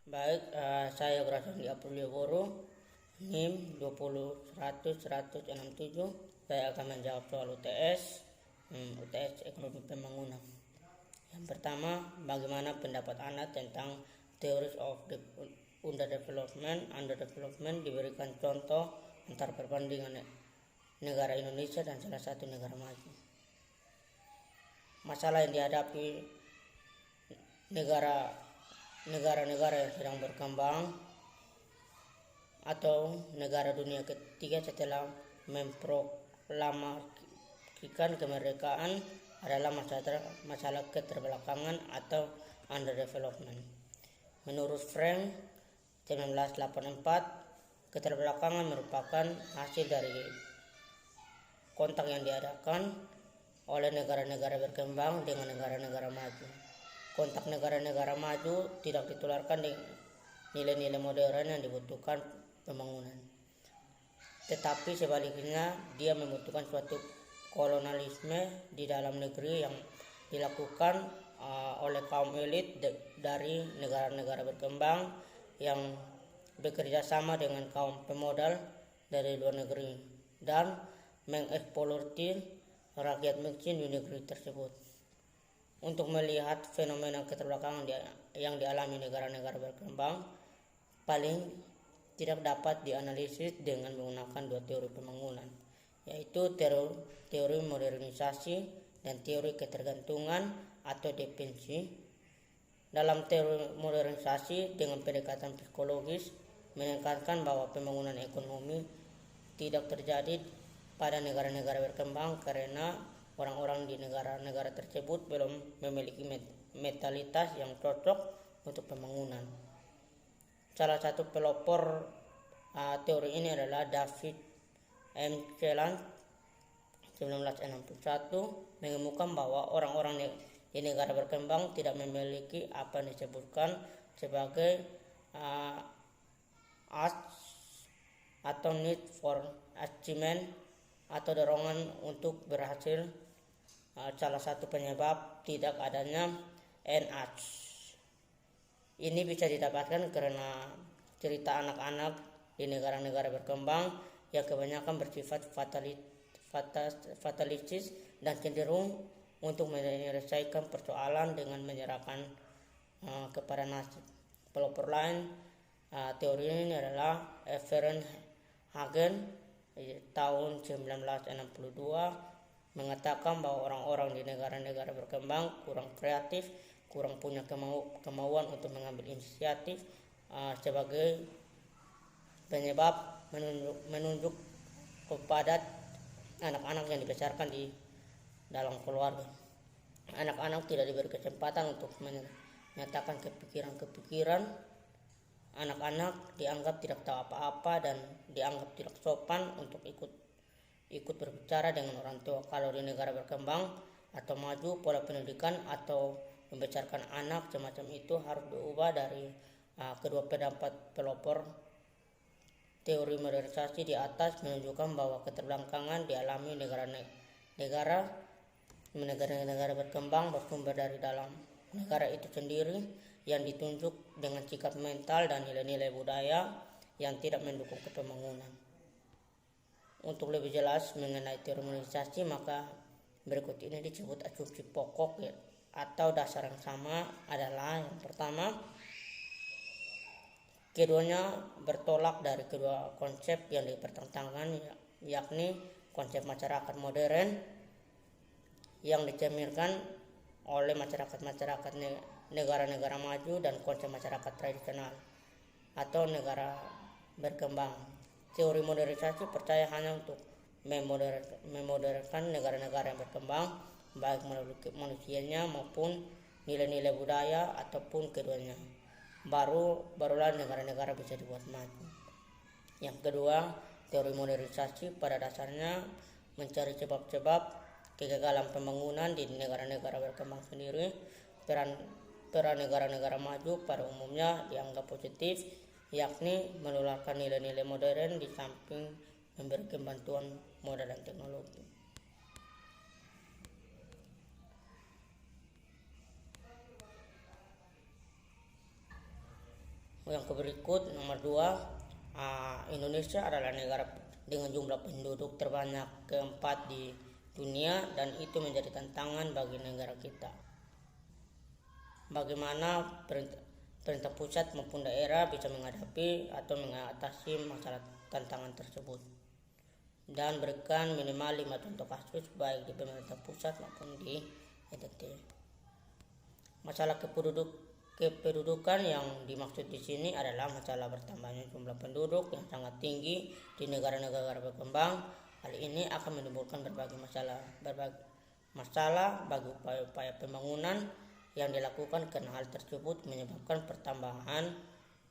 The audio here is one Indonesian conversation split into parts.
Baik, saya Grasiandi Aprilio Goro, NIM 20100167. Saya akan menjawab soal UTS, UTS Ekonomi Pembangunan. Yang pertama, bagaimana pendapat Anda tentang Theories of Underdevelopment? Diberikan contoh antar perbandingan negara Indonesia dan salah satu negara maju. Masalah yang dihadapi negara-negara yang sedang berkembang atau negara dunia ketiga setelah memproklamasikan kemerdekaan adalah masalah keterbelakangan atau underdevelopment. Menurut Frank 1984, keterbelakangan merupakan hasil dari kontak yang diadakan oleh negara-negara berkembang dengan negara-negara maju. Kontak negara-negara maju tidak ditularkan dengan nilai-nilai modern yang dibutuhkan pembangunan. Tetapi sebaliknya, dia membutuhkan suatu kolonialisme di dalam negeri yang dilakukan oleh kaum elit dari negara-negara berkembang yang bekerja sama dengan kaum pemodal dari luar negeri dan mengeksploitasi rakyat miskin di negeri tersebut. Untuk melihat fenomena keterbelakangan yang dialami negara-negara berkembang, paling tidak dapat dianalisis dengan menggunakan dua teori pembangunan, yaitu teori modernisasi dan teori ketergantungan atau dependensi. Dalam teori modernisasi dengan pendekatan psikologis menekankan bahwa pembangunan ekonomi tidak terjadi pada negara-negara berkembang karena orang-orang di negara-negara tersebut belum memiliki mentalitas yang cocok untuk pembangunan. Salah satu pelopor teori ini adalah David M. Celan 1961 menemukan bahwa orang-orang di negara berkembang tidak memiliki apa yang disebutkan sebagai atau need for achievement atau dorongan untuk berhasil. Salah satu penyebab tidak adanya NH ini bisa didapatkan karena cerita anak-anak di negara-negara berkembang yang kebanyakan bersifat fatalistis dan cenderung untuk menyelesaikan persoalan dengan menyerahkan kepada nasib. Pelopor lain teori ini adalah Everett Hagen tahun 1962 mengatakan bahwa orang-orang di negara-negara berkembang kurang kreatif, kurang punya kemauan untuk mengambil inisiatif sebagai penyebab menunjuk kepada anak-anak yang dibesarkan di dalam keluarga. Anak-anak tidak diberi kesempatan untuk menyatakan kepikiran-kepikiran. Anak-anak dianggap tidak tahu apa-apa dan dianggap tidak sopan untuk ikut berbicara dengan orang tua. Kalau di negara berkembang atau maju, pola pendidikan atau membesarkan anak semacam itu harus diubah dari kedua pendapat pelopor teori modernisasi di atas menunjukkan bahwa keterbelakangan dialami negara-negara berkembang bersumber dari dalam negara itu sendiri yang ditunjuk dengan sikap mental dan nilai-nilai budaya yang tidak mendukung kepembangunan. Untuk lebih jelas mengenai teori modernisasi, maka berikut ini disebut asumsi pokok atau dasar yang sama adalah yang pertama, keduanya bertolak dari kedua konsep yang dipertentangkan, yakni konsep masyarakat modern yang dicerminkan oleh masyarakat negara-negara maju dan konsep masyarakat tradisional atau negara berkembang. Teori modernisasi percaya hanya untuk memodernkan negara-negara yang berkembang, baik melalui manusianya maupun nilai-nilai budaya ataupun keduanya. Barulah negara-negara bisa dibuat maju. Yang kedua, teori modernisasi pada dasarnya mencari sebab-sebab kegagalan pembangunan di negara-negara berkembang sendiri. Peran negara-negara maju pada umumnya dianggap positif, yakni menularkan nilai-nilai modern di samping memberikan bantuan modal dan teknologi. Yang berikut nomor 2, Indonesia adalah negara dengan jumlah penduduk terbanyak keempat di dunia, dan itu menjadi tantangan bagi negara kita. Bagaimana pemerintah pusat maupun daerah bisa menghadapi atau mengatasi masalah tantangan tersebut, dan berikan minimal 5 contoh kasus baik di pemerintah pusat maupun di NTT. Masalah kependudukan yang dimaksud di sini adalah masalah bertambahnya jumlah penduduk yang sangat tinggi di negara-negara berkembang. Hal ini akan menimbulkan berbagai masalah bagi upaya-upaya pembangunan yang dilakukan, karena hal tersebut menyebabkan pertambahan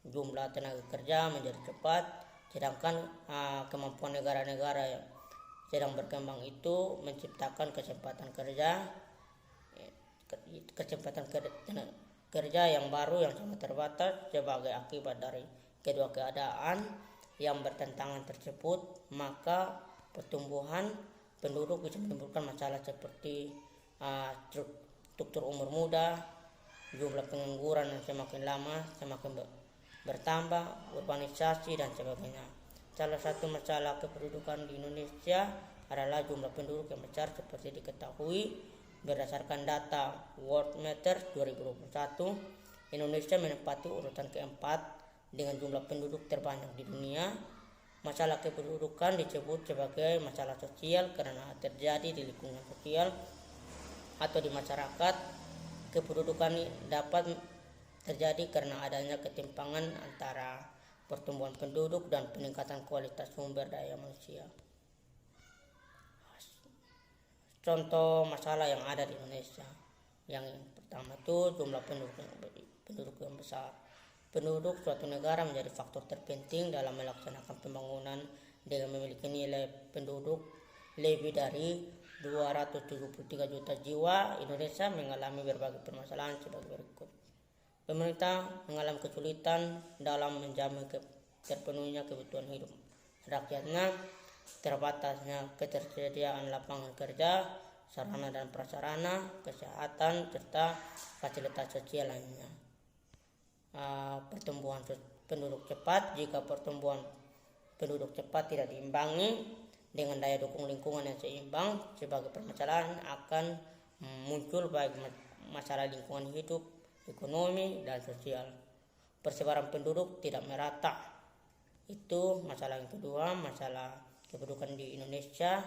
jumlah tenaga kerja menjadi cepat, sedangkan kemampuan negara-negara yang sedang berkembang itu menciptakan kesempatan kerja yang baru yang sangat terbatas. Sebagai akibat dari kedua keadaan yang bertentangan tersebut, maka pertumbuhan penduduk bisa menimbulkan masalah seperti struktur umur muda, jumlah pengangguran yang semakin lama semakin bertambah, urbanisasi, dan sebagainya. Salah satu masalah kependudukan di Indonesia adalah jumlah penduduk yang besar. Seperti diketahui berdasarkan data Worldmeters 2021, Indonesia menempati urutan keempat dengan jumlah penduduk terbanyak di dunia. Masalah kependudukan disebut sebagai masalah sosial karena terjadi di lingkungan sosial atau di masyarakat. Kependudukan dapat terjadi karena adanya ketimpangan antara pertumbuhan penduduk dan peningkatan kualitas sumber daya manusia. Contoh masalah yang ada di Indonesia. Yang pertama itu jumlah penduduk yang besar. Penduduk suatu negara menjadi faktor terpenting dalam melaksanakan pembangunan. Dengan memiliki nilai penduduk lebih dari 273 juta jiwa, Indonesia mengalami berbagai permasalahan sebagai berikut. Pemerintah mengalami kesulitan dalam menjamin terpenuhnya kebutuhan hidup rakyatnya, terbatasnya ketersediaan lapangan kerja, sarana dan prasarana, kesehatan, serta fasilitas sosial lainnya. Pertumbuhan penduduk cepat. Jika pertumbuhan penduduk cepat tidak diimbangi dengan daya dukung lingkungan yang seimbang, sebagai permasalahan akan muncul baik masalah lingkungan hidup, ekonomi, dan sosial. Persebaran penduduk tidak merata. Itu masalah yang kedua. Masalah kependudukan di Indonesia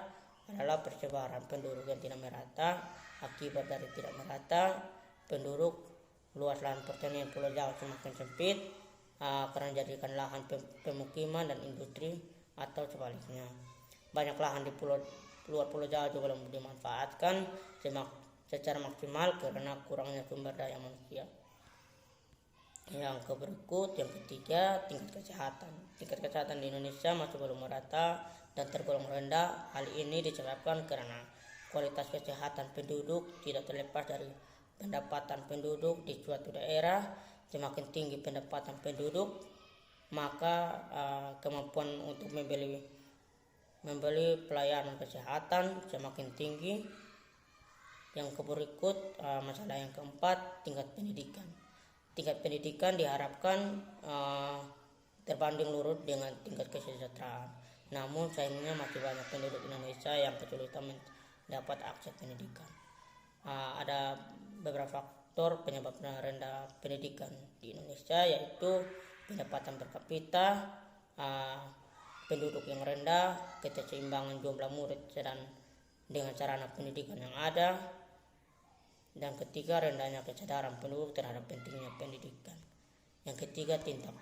adalah persebaran penduduk yang tidak merata. Akibat dari tidak merata penduduk, luas lahan pertanian Pulau Jawa semakin sempit karena dijadikan lahan pemukiman dan industri, atau sebaliknya. Banyak lahan di luar Pulau Jawa juga belum dimanfaatkan secara maksimal karena kurangnya sumber daya manusia. Yang ketiga, tingkat kesehatan. Tingkat kesehatan di Indonesia masih belum merata dan tergolong rendah. Hal ini disebabkan karena kualitas kesehatan penduduk tidak terlepas dari pendapatan penduduk di suatu daerah. Semakin tinggi pendapatan penduduk, maka kemampuan untuk membeli pelayanan kesehatan semakin tinggi. Yang berikut, masalah yang keempat, tingkat pendidikan. Tingkat pendidikan diharapkan terbanding lurus dengan tingkat kesejahteraan. Namun sayangnya masih banyak penduduk Indonesia yang kesulitan mendapat akses pendidikan. Ada beberapa faktor penyebab rendah pendidikan di Indonesia, yaitu pendapatan per kapita, penduduk yang rendah, keseimbangan jumlah murid dan dengan sarana pendidikan yang ada, dan ketiga, rendahnya kesadaran penduduk terhadap pentingnya pendidikan. Yang ketiga, tingkat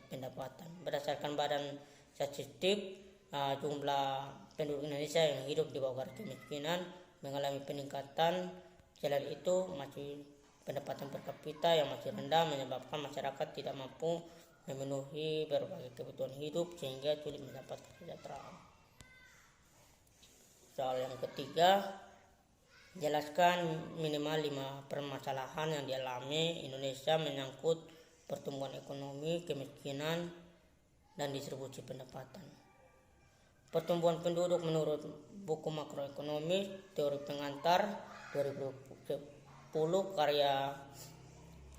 pendapatan. Berdasarkan Badan Statistik, jumlah penduduk Indonesia yang hidup di bawah garis kemiskinan mengalami peningkatan. Selain itu, masih pendapatan per kapita yang masih rendah menyebabkan masyarakat tidak mampu memenuhi berbagai kebutuhan hidup sehingga sulit mendapat kesejahteraan. Soal yang ketiga, jelaskan minimal 5 permasalahan yang dialami Indonesia menyangkut pertumbuhan ekonomi, kemiskinan, dan distribusi pendapatan. Pertumbuhan penduduk menurut buku makroekonomi teori pengantar 2010 karya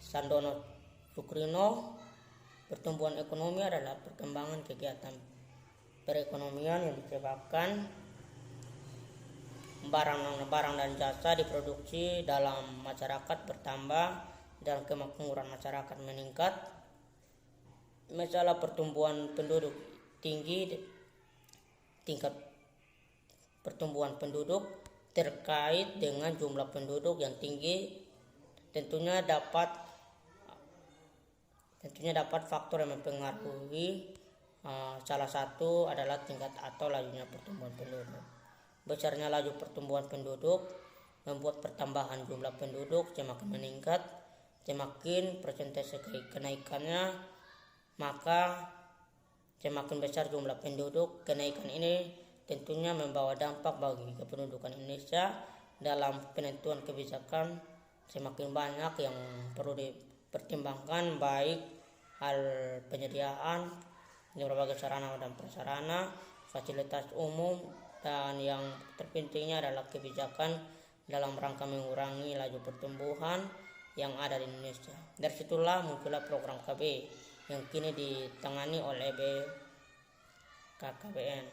Sandono Sukrino Pertumbuhan ekonomi adalah perkembangan kegiatan perekonomian yang disebabkan barang dan jasa diproduksi dalam masyarakat bertambah dan kemakmuran masyarakat meningkat. Masalah pertumbuhan penduduk tinggi, tingkat pertumbuhan penduduk terkait dengan jumlah penduduk yang tinggi tentunya dapat faktor yang mempengaruhi. Salah satu adalah tingkat atau lajunya pertumbuhan penduduk. Besarnya laju pertumbuhan penduduk membuat pertambahan jumlah penduduk semakin meningkat, semakin persentase kenaikannya, maka semakin besar jumlah penduduk. Kenaikan ini tentunya membawa dampak bagi kependudukan Indonesia dalam penentuan kebijakan. Semakin banyak yang perlu dipertimbangkan, baik hal penyediaan di berbagai sarana dan prasarana, fasilitas umum, dan yang terpentingnya adalah kebijakan dalam rangka mengurangi laju pertumbuhan yang ada di Indonesia. Dari situlah muncullah program KB yang kini ditangani oleh BKKBN.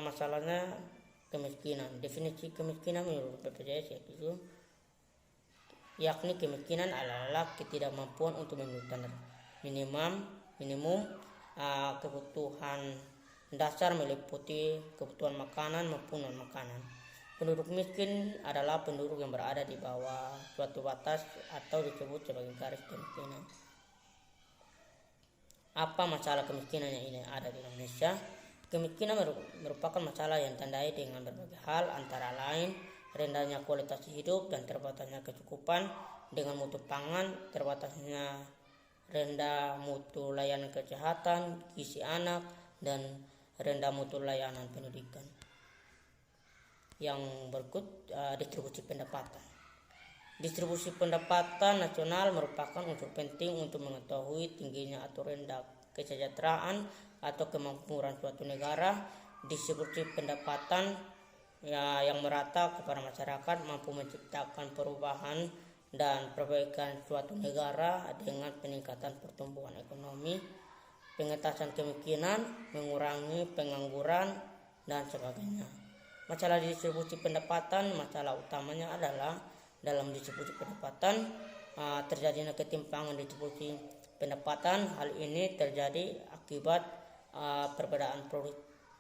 Masalahnya kemiskinan. Definisi kemiskinan menurut BPJS yaitu yakni kemiskinan adalah ketidakmampuan untuk memenuhi standar minimum kebutuhan dasar meliputi kebutuhan makanan maupun non makanan. Penduduk miskin adalah penduduk yang berada di bawah suatu batas atau disebut sebagai garis kemiskinan. Apa masalah kemiskinan yang ini ada di Indonesia? Kemiskinan merupakan masalah yang tandai dengan berbagai hal, antara lain rendahnya kualitas hidup dan terbatasnya kecukupan dengan mutu pangan, terbatasnya rendah mutu layanan kesehatan, gizi anak, dan rendah mutu layanan pendidikan. Yang berikut distribusi pendapatan. Distribusi pendapatan nasional merupakan unsur penting untuk mengetahui tingginya atau rendah kesejahteraan atau kemakmuran suatu negara. Distribusi pendapatan yang merata kepada masyarakat mampu menciptakan perubahan dan perbaikan suatu negara dengan peningkatan pertumbuhan ekonomi, pengentasan kemiskinan, mengurangi pengangguran, dan sebagainya. Masalah distribusi pendapatan, masalah utamanya adalah dalam distribusi pendapatan terjadinya ketimpangan distribusi pendapatan. Hal ini terjadi akibat perbedaan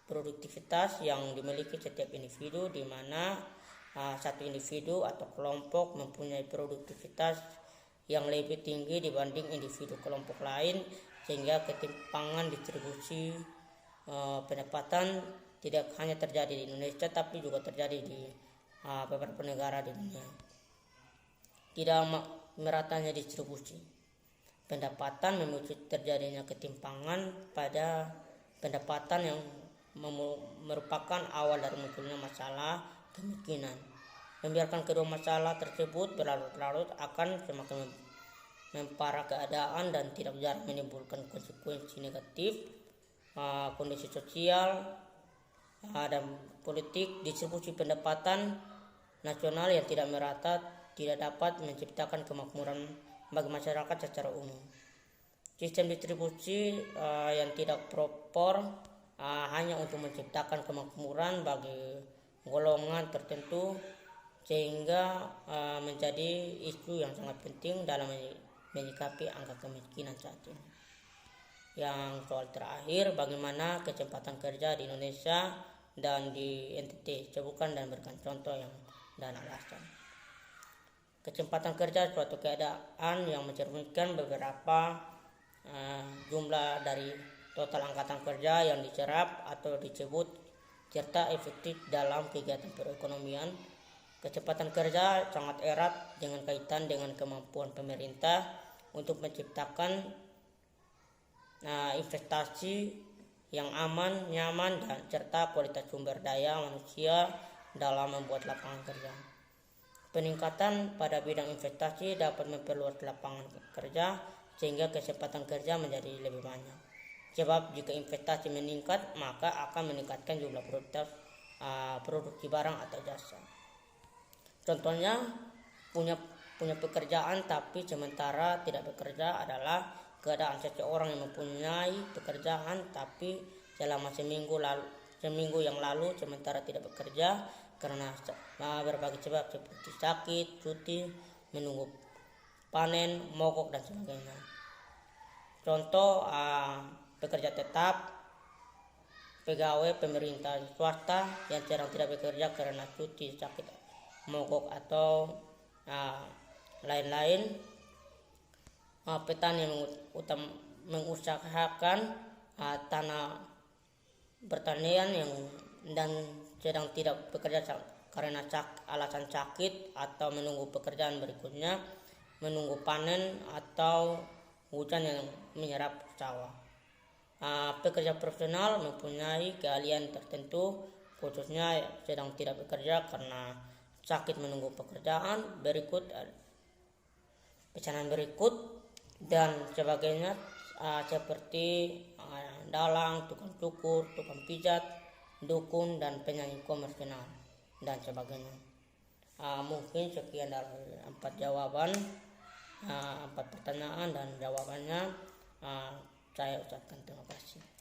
produktivitas yang dimiliki setiap individu, di mana satu individu atau kelompok mempunyai produktivitas yang lebih tinggi dibanding individu kelompok lain, sehingga ketimpangan distribusi pendapatan tidak hanya terjadi di Indonesia tapi juga terjadi di beberapa negara di dunia. Tidak meratanya distribusi pendapatan memicu terjadinya ketimpangan pada pendapatan yang merupakan awal dari munculnya masalah kemiskinan. Membiarkan kedua masalah tersebut berlarut-larut akan semakin memparah keadaan dan tidak jarang menimbulkan konsekuensi negatif, kondisi sosial dan politik. Distribusi pendapatan nasional yang tidak merata tidak dapat menciptakan kemakmuran bagi masyarakat secara umum. Sistem distribusi yang tidak proper hanya untuk menciptakan kemakmuran bagi golongan tertentu, sehingga menjadi isu yang sangat penting dalam menyikapi angka kemiskinan saat ini. Yang soal terakhir, bagaimana kecepatan kerja di Indonesia dan di NTT. Sebutkan dan berikan contoh dan alasan. Kecepatan kerja suatu keadaan yang mencerminkan beberapa jumlah dari total angkatan kerja yang diserap atau disebut serta efektif dalam kegiatan perekonomian. Kecepatan kerja sangat erat dengan kaitan dengan kemampuan pemerintah untuk menciptakan investasi yang aman, nyaman, dan serta kualitas sumber daya manusia dalam membuat lapangan kerja. Peningkatan pada bidang investasi dapat memperluas lapangan kerja sehingga kesempatan kerja menjadi lebih banyak. Sebab jika investasi meningkat, maka akan meningkatkan jumlah produksi barang atau jasa. Contohnya, punya punya pekerjaan tapi sementara tidak bekerja adalah keadaan seseorang yang mempunyai pekerjaan tapi selama seminggu yang lalu sementara tidak bekerja karena berbagai sebab seperti sakit, cuti, menunggu panen, mogok dan sebagainya. Contoh pekerja tetap, pegawai pemerintah swasta yang sedang tidak bekerja karena cuti, sakit, mogok atau lain-lain. Petani yang mengusahakan tanah pertanian dan sedang tidak bekerja karena alasan sakit atau menunggu pekerjaan berikutnya, menunggu panen atau hujan yang menyerap sawah. Pekerja profesional mempunyai keahlian tertentu, khususnya sedang tidak bekerja karena sakit, menunggu pekerjaan berikut, pesanan berikut dan sebagainya, seperti dalang, tukang cukur, tukang pijat, dukun dan penyanyi komersial dan sebagainya. Mungkin sekian dari 4 jawaban, 4 pertanyaan dan jawabannya. Saya ucapkan terima kasih.